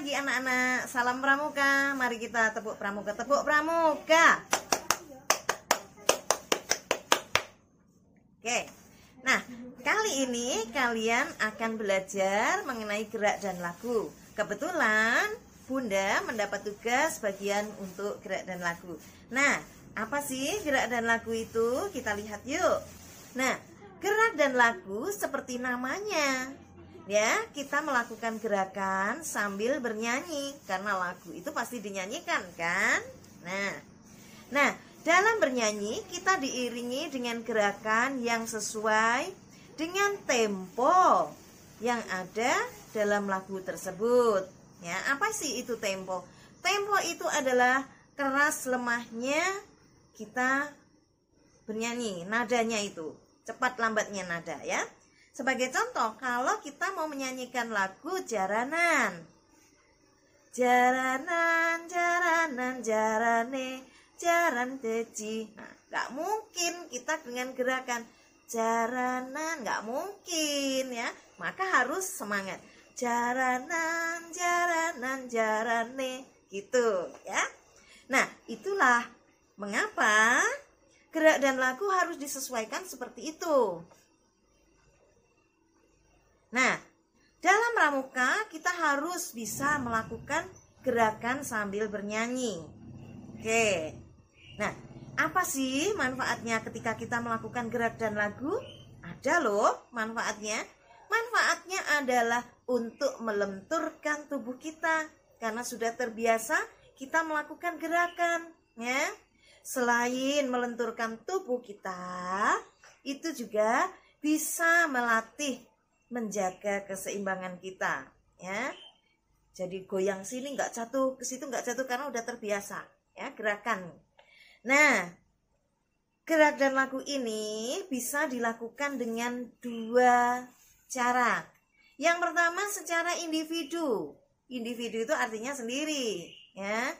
lagi anak-anak. Salam pramuka. Mari kita tepuk pramuka. Tepuk pramuka. Oke. Nah, kali ini kalian akan belajar mengenai gerak dan lagu. Kebetulan Bunda mendapat tugas bagian untuk gerak dan lagu. Nah, apa sih gerak dan lagu itu? Kita lihat yuk. Nah, gerak dan lagu seperti namanya. Ya, kita melakukan gerakan sambil bernyanyi karena lagu itu pasti dinyanyikan kan? Nah, dalam bernyanyi kita diiringi dengan gerakan yang sesuai dengan tempo yang ada dalam lagu tersebut. Ya, apa sih itu tempo? Tempo itu adalah keras lemahnya kita bernyanyi, nadanya itu, cepat lambatnya nada ya. Sebagai contoh, kalau kita mau menyanyikan lagu Jaranan. Jaranan, jaranan, jarane, jaran teci. Nah, nggak mungkin kita dengan gerakan jaranan, nggak mungkin ya. Maka harus semangat. Jaranan, jaranan, jarane, gitu ya. Nah, itulah mengapa gerak dan lagu harus disesuaikan seperti itu. Nah, dalam pramuka kita harus bisa melakukan gerakan sambil bernyanyi. Oke. Nah, apa sih manfaatnya ketika kita melakukan gerak dan lagu? Ada loh manfaatnya. Manfaatnya adalah untuk melenturkan tubuh kita karena sudah terbiasa kita melakukan gerakan, ya. Selain melenturkan tubuh kita, itu juga bisa melatih menjaga keseimbangan kita, ya. Jadi goyang sini nggak jatuh, ke situ nggak jatuh karena udah terbiasa, ya, gerakan. Nah, gerak dan lagu ini bisa dilakukan dengan dua cara. Yang pertama secara individu. Individu itu artinya sendiri, ya.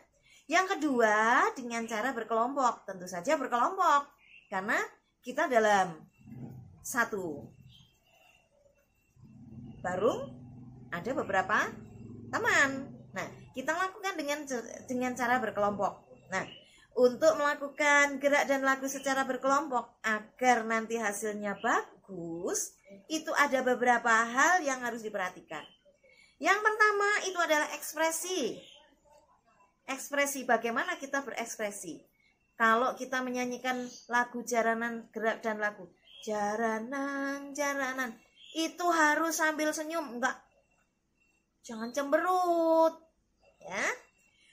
Yang kedua dengan cara berkelompok. Tentu saja berkelompok karena kita dalam satu barung ada beberapa teman. Nah, kita lakukan dengan cara berkelompok. Nah, untuk melakukan gerak dan lagu secara berkelompok agar nanti hasilnya bagus, itu ada beberapa hal yang harus diperhatikan. Yang pertama itu adalah ekspresi. Ekspresi, bagaimana kita berekspresi. Kalau kita menyanyikan lagu Jaranan, gerak dan lagu Jaranan, jaranan, itu harus sambil senyum, enggak, jangan cemberut, ya.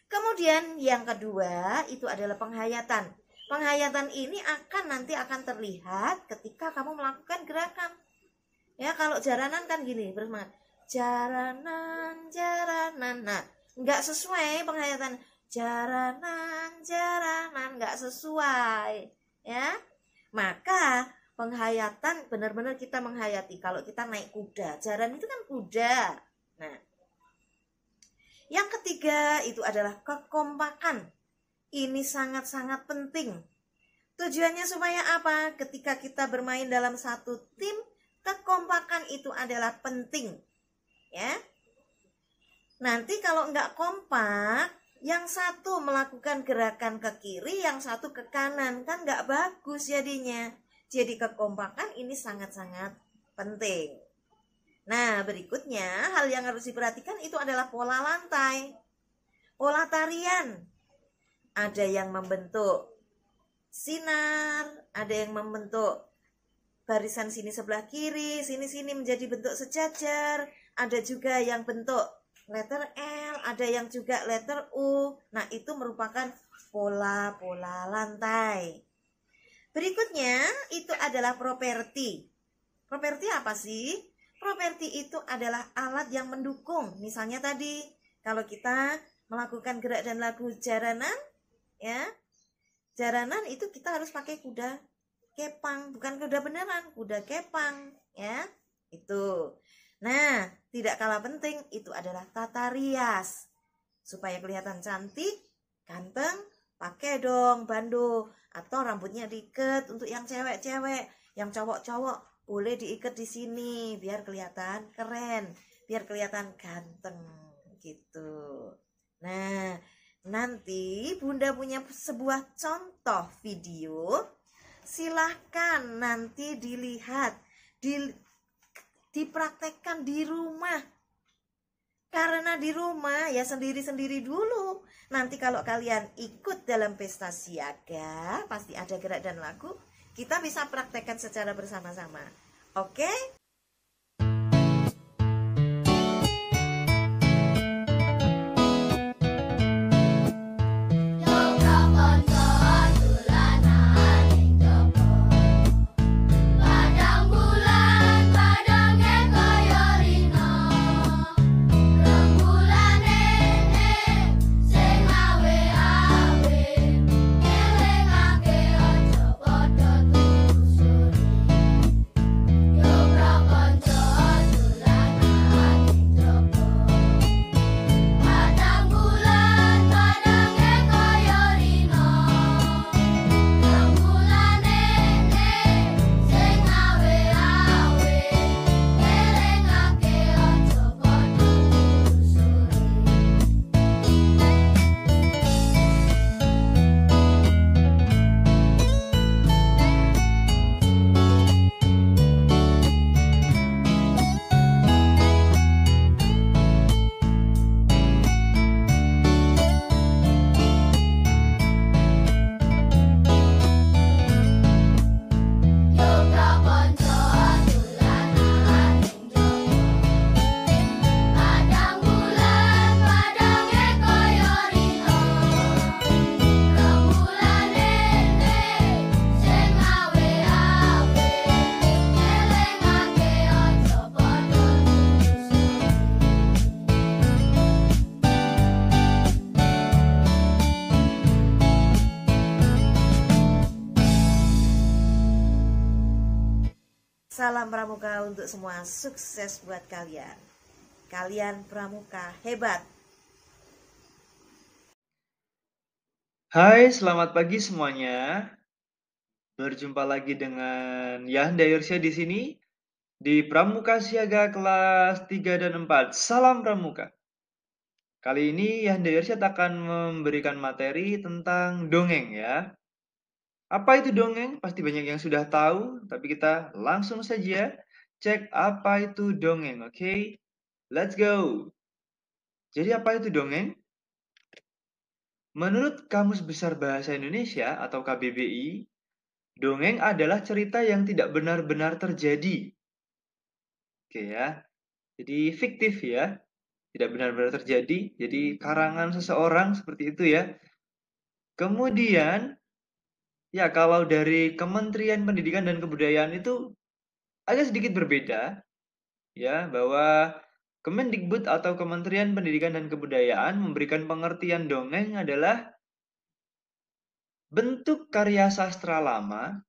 Kemudian yang kedua itu adalah penghayatan. Penghayatan ini nanti akan terlihat ketika kamu melakukan gerakan. Ya, kalau jaranan kan gini, bersemangat. Jaranan, jaranan. Nah, enggak sesuai penghayatan. Jaranan, jaranan, enggak sesuai, ya. Maka penghayatan benar-benar kita menghayati. Kalau kita naik kuda, jaran itu kan kuda. Nah, yang ketiga itu adalah kekompakan. Ini sangat-sangat penting. Tujuannya supaya apa? Ketika kita bermain dalam satu tim, kekompakan itu adalah penting. Ya. Nanti kalau enggak kompak, yang satu melakukan gerakan ke kiri, yang satu ke kanan, kan enggak bagus jadinya. Jadi kekompakan ini sangat-sangat penting. Nah, berikutnya hal yang harus diperhatikan itu adalah pola lantai. Pola tarian. Ada yang membentuk sinar, ada yang membentuk barisan sini sebelah kiri, sini-sini menjadi bentuk sejajar. Ada juga yang bentuk letter L, ada yang juga letter U. Nah, itu merupakan pola-pola lantai. Berikutnya itu adalah properti. Properti apa sih? Properti itu adalah alat yang mendukung. Misalnya tadi, kalau kita melakukan gerak dan lagu jaranan, ya, jaranan itu kita harus pakai kuda kepang, bukan kuda beneran, kuda kepang, ya, itu. Nah, tidak kalah penting itu adalah tata rias. Supaya kelihatan cantik, ganteng, pakai dong bandu atau rambutnya diikat untuk yang cewek-cewek, yang cowok-cowok boleh diikat di sini biar kelihatan keren, biar kelihatan ganteng. gitu. Nah, nanti Bunda punya sebuah contoh video. Silahkan nanti dilihat, dipraktekkan di rumah. Karena di rumah ya sendiri-sendiri dulu. Nanti kalau kalian ikut dalam pesta siaga, pasti ada gerak dan laku, kita bisa praktekkan secara bersama-sama. Oke? Salam pramuka untuk semua, sukses buat kalian. Kalian pramuka hebat. Hai, selamat pagi semuanya. Berjumpa lagi dengan Yanda Irsya di sini di Pramuka Siaga kelas 3 dan 4. Salam Pramuka. Kali ini Yanda Irsya akan memberikan materi tentang dongeng ya. Apa itu dongeng? Pasti banyak yang sudah tahu, tapi kita langsung saja cek apa itu dongeng, oke? Let's go. Jadi apa itu dongeng? Menurut Kamus Besar Bahasa Indonesia atau KBBI, dongeng adalah cerita yang tidak benar-benar terjadi. Oke ya. Jadi fiktif ya. Tidak benar-benar terjadi. Jadi karangan seseorang seperti itu ya. Kemudian ya kalau dari Kementerian Pendidikan dan Kebudayaan itu agak sedikit berbeda ya, bahwa Kemendikbud atau Kementerian Pendidikan dan Kebudayaan memberikan pengertian dongeng adalah bentuk karya sastra lama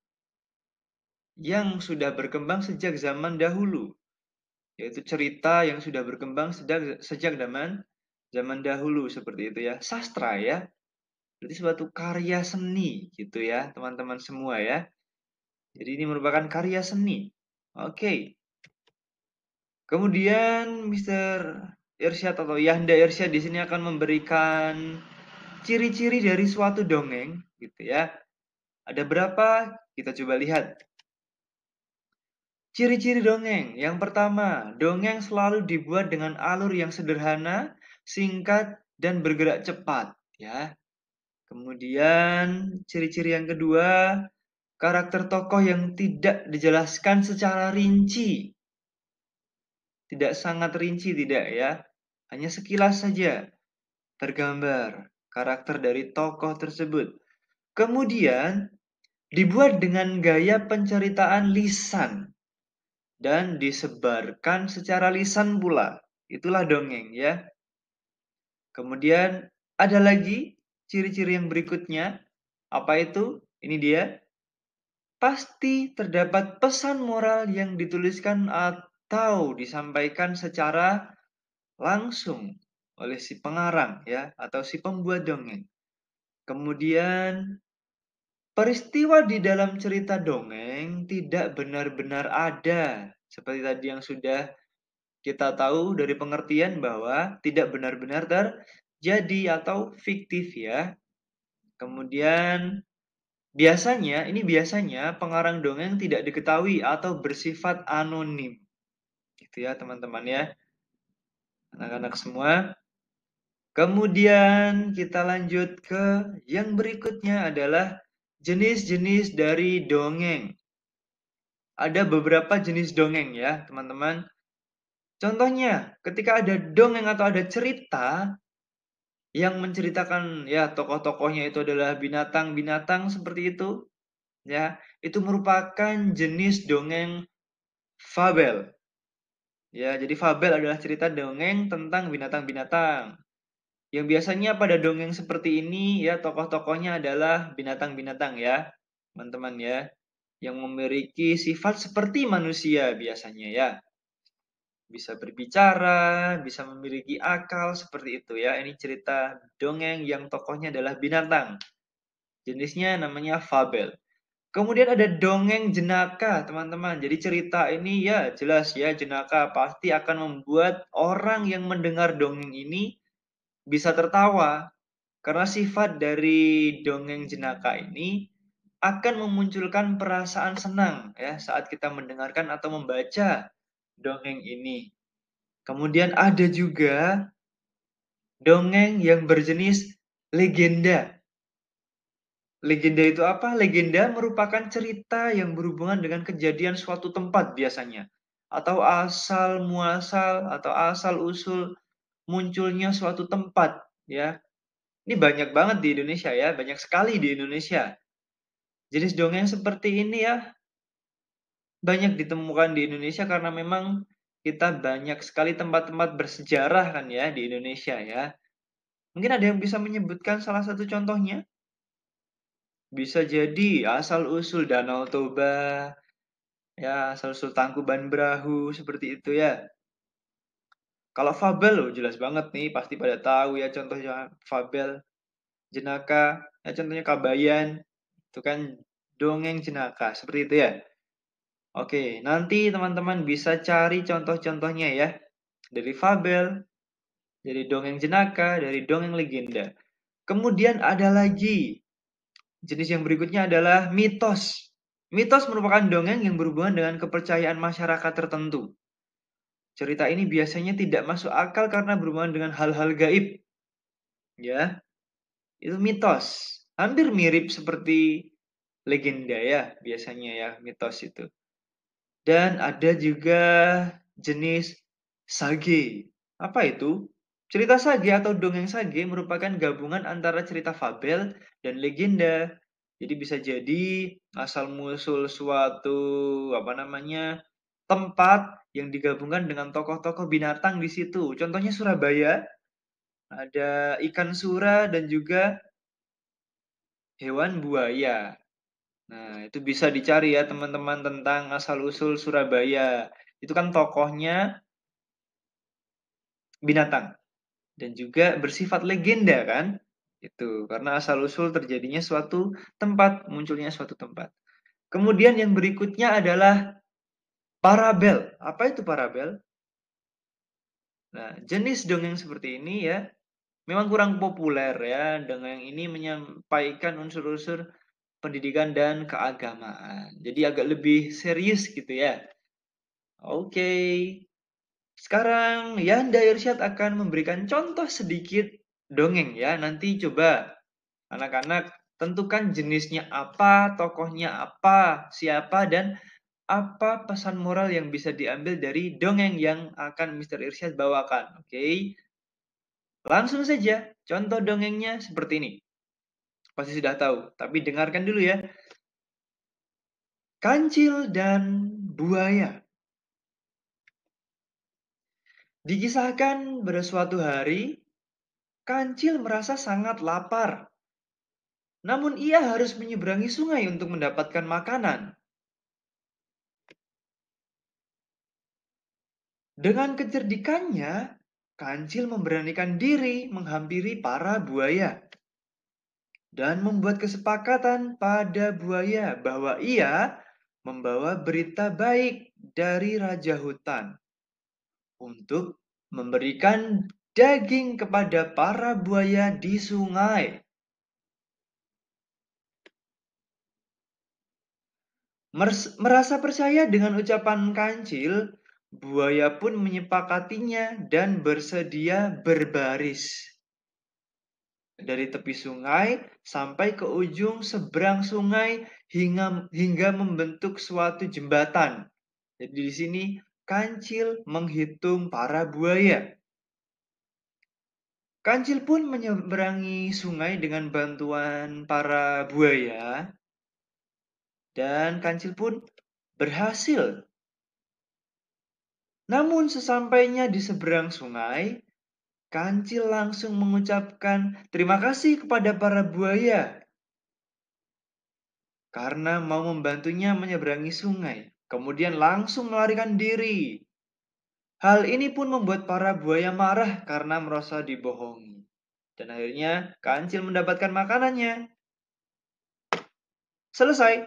yang sudah berkembang sejak zaman dahulu, yaitu cerita yang sudah berkembang sejak zaman dahulu seperti itu ya. Sastra ya, berarti suatu karya seni gitu ya teman-teman semua ya. Jadi ini merupakan karya seni. Oke. Kemudian Mr. Irsyad atau Yanda Irsyad di sini akan memberikan ciri-ciri dari suatu dongeng gitu ya. Ada berapa? Kita coba lihat. Ciri-ciri dongeng. Yang pertama, dongeng selalu dibuat dengan alur yang sederhana, singkat, dan bergerak cepat. Ya. Kemudian, ciri-ciri yang kedua, karakter tokoh yang tidak dijelaskan secara rinci. Tidak sangat rinci, tidak ya. Hanya sekilas saja tergambar karakter dari tokoh tersebut. Kemudian, dibuat dengan gaya penceritaan lisan dan disebarkan secara lisan pula. Itulah dongeng ya. Kemudian ada lagi ciri-ciri yang berikutnya. Apa itu? Ini dia. Pasti terdapat pesan moral yang dituliskan atau disampaikan secara langsung oleh si pengarang ya atau si pembuat dongeng. Kemudian peristiwa di dalam cerita dongeng tidak benar-benar ada seperti tadi yang sudah kita tahu dari pengertian bahwa tidak benar-benar terjadi atau fiktif ya. Kemudian biasanya pengarang dongeng tidak diketahui atau bersifat anonim. Gitu ya teman-teman ya. Anak-anak semua. Kemudian kita lanjut ke yang berikutnya adalah jenis-jenis dari dongeng. Ada beberapa jenis dongeng ya teman-teman. Contohnya ketika ada dongeng atau ada cerita yang menceritakan ya tokoh-tokohnya itu adalah binatang-binatang seperti itu, ya, itu merupakan jenis dongeng fabel. Ya, jadi fabel adalah cerita dongeng tentang binatang-binatang. Yang biasanya pada dongeng seperti ini ya tokoh-tokohnya adalah binatang-binatang ya, teman-teman ya, yang memiliki sifat seperti manusia biasanya ya. Bisa berbicara, bisa memiliki akal seperti itu ya. Ini cerita dongeng yang tokohnya adalah binatang. Jenisnya namanya fabel. Kemudian ada dongeng jenaka, teman-teman. Jadi cerita ini ya jelas ya jenaka pasti akan membuat orang yang mendengar dongeng ini bisa tertawa. Karena sifat dari dongeng jenaka ini akan memunculkan perasaan senang ya saat kita mendengarkan atau membaca dongeng ini. Kemudian ada juga dongeng yang berjenis legenda. Legenda itu apa? Legenda merupakan cerita yang berhubungan dengan kejadian suatu tempat biasanya. Atau asal muasal atau asal usul munculnya suatu tempat ya. Ini banyak banget di Indonesia ya, banyak sekali di Indonesia. Jenis dongeng seperti ini ya banyak ditemukan di Indonesia karena memang kita banyak sekali tempat-tempat bersejarah kan ya di Indonesia ya. Mungkin ada yang bisa menyebutkan salah satu contohnya? Bisa jadi asal-usul Danau Toba, ya asal-usul Tangkuban Perahu, seperti itu ya. Kalau fabel loh jelas banget nih, pasti pada tahu ya contohnya fabel, jenaka, ya contohnya Kabayan, itu kan dongeng jenaka, seperti itu ya. Oke, nanti teman-teman bisa cari contoh-contohnya ya. Dari fabel, dari dongeng jenaka, dari dongeng legenda. Kemudian ada lagi jenis yang berikutnya adalah mitos. Mitos merupakan dongeng yang berhubungan dengan kepercayaan masyarakat tertentu. Cerita ini biasanya tidak masuk akal karena berhubungan dengan hal-hal gaib. Ya, itu mitos. Hampir mirip seperti legenda ya, biasanya ya, mitos itu. Dan ada juga jenis sage. Apa itu? Cerita sage atau dongeng sage merupakan gabungan antara cerita fabel dan legenda. Jadi bisa jadi asal musul suatu tempat yang digabungkan dengan tokoh-tokoh binatang di situ. Contohnya Surabaya, ada ikan sura dan juga hewan buaya. Nah, itu bisa dicari ya teman-teman tentang asal-usul Surabaya. Itu kan tokohnya binatang dan juga bersifat legenda kan? Itu karena asal-usul terjadinya suatu tempat, munculnya suatu tempat. Kemudian yang berikutnya adalah parabel. Apa itu parabel? Nah, jenis dongeng seperti ini ya memang kurang populer ya. Dongeng ini menyampaikan unsur-unsur pendidikan dan keagamaan. Jadi agak lebih serius gitu ya. Oke. Sekarang Yanda Irsyad akan memberikan contoh sedikit dongeng ya. Nanti coba anak-anak tentukan jenisnya apa, tokohnya apa, siapa, dan apa pesan moral yang bisa diambil dari dongeng yang akan Mr. Irsyad bawakan. Oke. Langsung saja, contoh dongengnya seperti ini. Pasti sudah tahu, tapi dengarkan dulu ya. Kancil dan Buaya. Dikisahkan pada suatu hari, Kancil merasa sangat lapar. Namun ia harus menyeberangi sungai untuk mendapatkan makanan. Dengan kecerdikannya, Kancil memberanikan diri menghampiri para buaya dan membuat kesepakatan pada buaya bahwa ia membawa berita baik dari Raja Hutan. untuk memberikan daging kepada para buaya di sungai. Merasa percaya dengan ucapan Kancil, buaya pun menyepakatinya dan bersedia berbaris dari tepi sungai sampai ke ujung seberang sungai hingga membentuk suatu jembatan. Jadi di sini Kancil menghitung para buaya. Kancil pun menyeberangi sungai dengan bantuan para buaya, dan Kancil pun berhasil. Namun sesampainya di seberang sungai, Kancil langsung mengucapkan terima kasih kepada para buaya karena mau membantunya menyeberangi sungai, kemudian langsung melarikan diri. Hal ini pun membuat para buaya marah karena merasa dibohongi. Dan akhirnya Kancil mendapatkan makanannya. Selesai.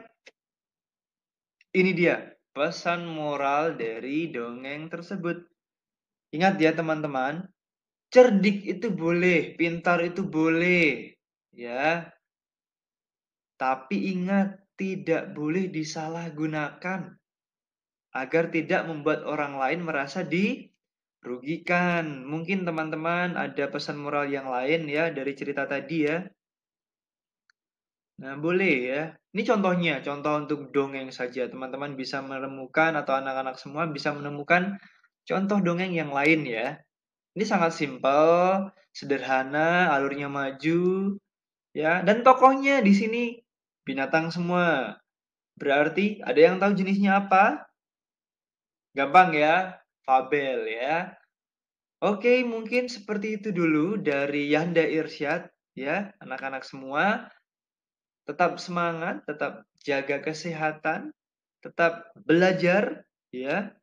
Ini dia pesan moral dari dongeng tersebut. Ingat ya teman-teman, cerdik itu boleh, pintar itu boleh, ya. Tapi ingat, tidak boleh disalahgunakan agar tidak membuat orang lain merasa dirugikan. Mungkin teman-teman ada pesan moral yang lain ya dari cerita tadi ya. Nah, boleh ya. Ini contohnya, contoh untuk dongeng saja. Teman-teman bisa menemukan atau anak-anak semua bisa menemukan contoh dongeng yang lain ya. Ini sangat simpel, sederhana, alurnya maju, ya. Dan tokohnya di sini binatang semua. Berarti ada yang tahu jenisnya apa? Gampang ya, fabel ya. Oke, mungkin seperti itu dulu dari Yanda Irsyad ya, anak-anak semua. Tetap semangat, tetap jaga kesehatan, tetap belajar ya.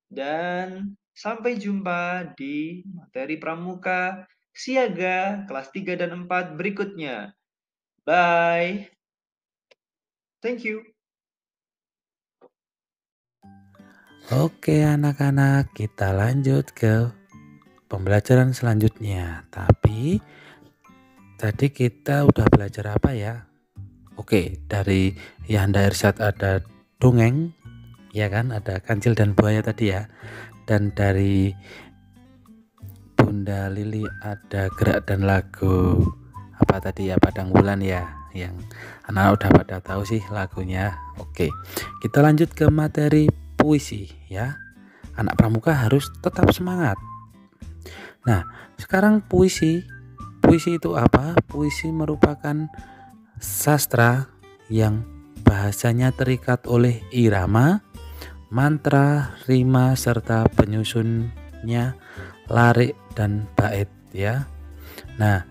Dan sampai jumpa di materi pramuka siaga kelas 3 dan 4 berikutnya. Bye. Thank you. Oke anak-anak, kita lanjut ke pembelajaran selanjutnya. Tapi tadi kita udah belajar apa ya? Oke, dari Yanda Irsyad ada dongeng, ya kan? Ada Kancil dan buaya tadi ya. Dan dari Bunda Lili ada gerak dan lagu apa tadi ya, Padang Bulan ya, yang anak udah pada tahu sih lagunya. Oke, kita lanjut ke materi puisi ya. Anak pramuka harus tetap semangat. Nah, sekarang puisi itu apa? Puisi merupakan sastra yang bahasanya terikat oleh irama, mantra, rima, serta penyusunnya larik dan bait ya. Nah,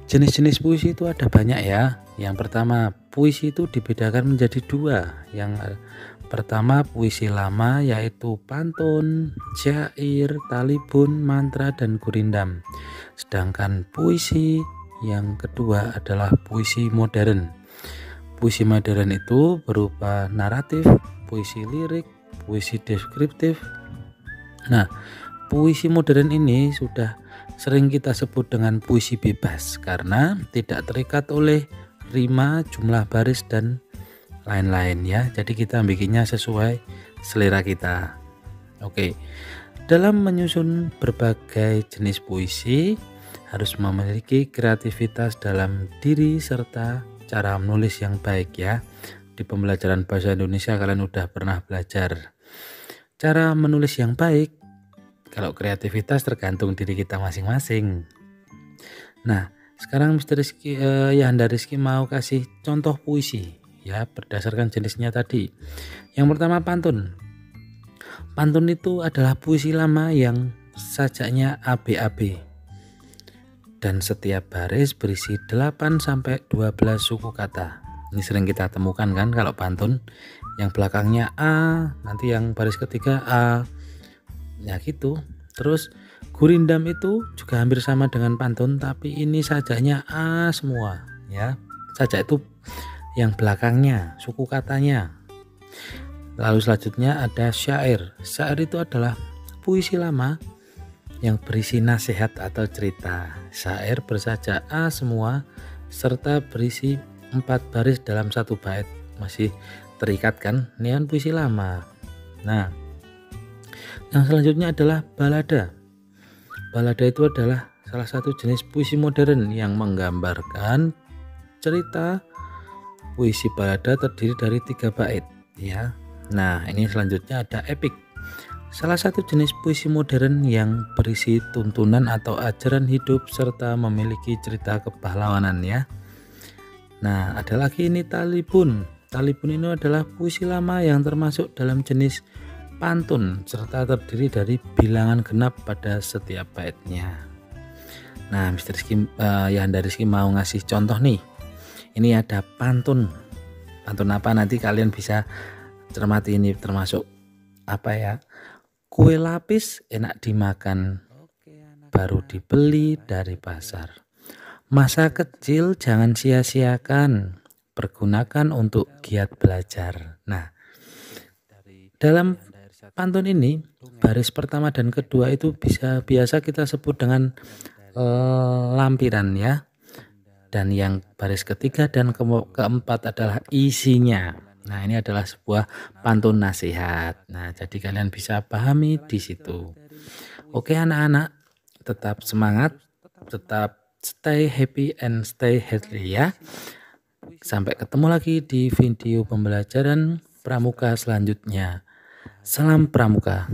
jenis-jenis puisi itu ada banyak ya. Yang pertama, puisi itu dibedakan menjadi dua. Yang pertama puisi lama yaitu pantun, syair, talibun, mantra, dan gurindam. Sedangkan puisi yang kedua adalah puisi modern. Puisi modern itu berupa naratif, puisi lirik, puisi deskriptif. Nah, puisi modern ini sudah sering kita sebut dengan puisi bebas karena tidak terikat oleh rima, jumlah baris, dan lain-lain ya. Jadi kita bikinnya sesuai selera kita. Oke. Dalam menyusun berbagai jenis puisi harus memiliki kreativitas dalam diri serta cara menulis yang baik ya. Di pembelajaran bahasa Indonesia kalian udah pernah belajar cara menulis yang baik. Kalau kreativitas tergantung diri kita masing-masing. Nah, sekarang Mr. Rizky, Yanda Rizky mau kasih contoh puisi ya berdasarkan jenisnya tadi. Yang pertama pantun. Pantun itu adalah puisi lama yang sajaknya ABAB. Dan setiap baris berisi 8 sampai 12 suku kata. Ini sering kita temukan kan kalau pantun, yang belakangnya A, nanti yang baris ketiga A. Ya gitu. Terus gurindam itu juga hampir sama dengan pantun, tapi ini sajaknya A semua ya. Sajak itu yang belakangnya suku katanya. Lalu selanjutnya ada syair. Syair itu adalah puisi lama yang berisi nasihat atau cerita. Syair bersajak A semua serta berisi 4 baris dalam 1 bait. Masih terikat kan? Ini kan puisi lama. Nah, yang selanjutnya adalah balada. Balada itu adalah salah satu jenis puisi modern yang menggambarkan cerita. Puisi balada terdiri dari 3 bait ya. Nah, ini selanjutnya ada epik. Salah satu jenis puisi modern yang berisi tuntunan atau ajaran hidup serta memiliki cerita kepahlawanan ya. Nah, ada lagi ini talibun. Talibun ini adalah puisi lama yang termasuk dalam jenis pantun serta terdiri dari bilangan genap pada setiap baitnya. Nah, Mr. Rizky, Yanda Rizky mau ngasih contoh nih. Ini ada pantun. Pantun apa nanti kalian bisa cermati, ini termasuk apa ya? Kue lapis enak dimakan, baru dibeli dari pasar. Masa kecil jangan sia-siakan, pergunakan untuk giat belajar. Nah, dalam pantun ini baris pertama dan kedua itu biasa kita sebut dengan lampiran ya. Dan yang baris ketiga dan keempat adalah isinya. Nah, ini adalah sebuah pantun nasihat. Nah, jadi kalian bisa pahami di situ. Oke anak-anak, tetap semangat, tetap stay happy and stay healthy ya. Sampai ketemu lagi di video pembelajaran pramuka selanjutnya. Salam pramuka.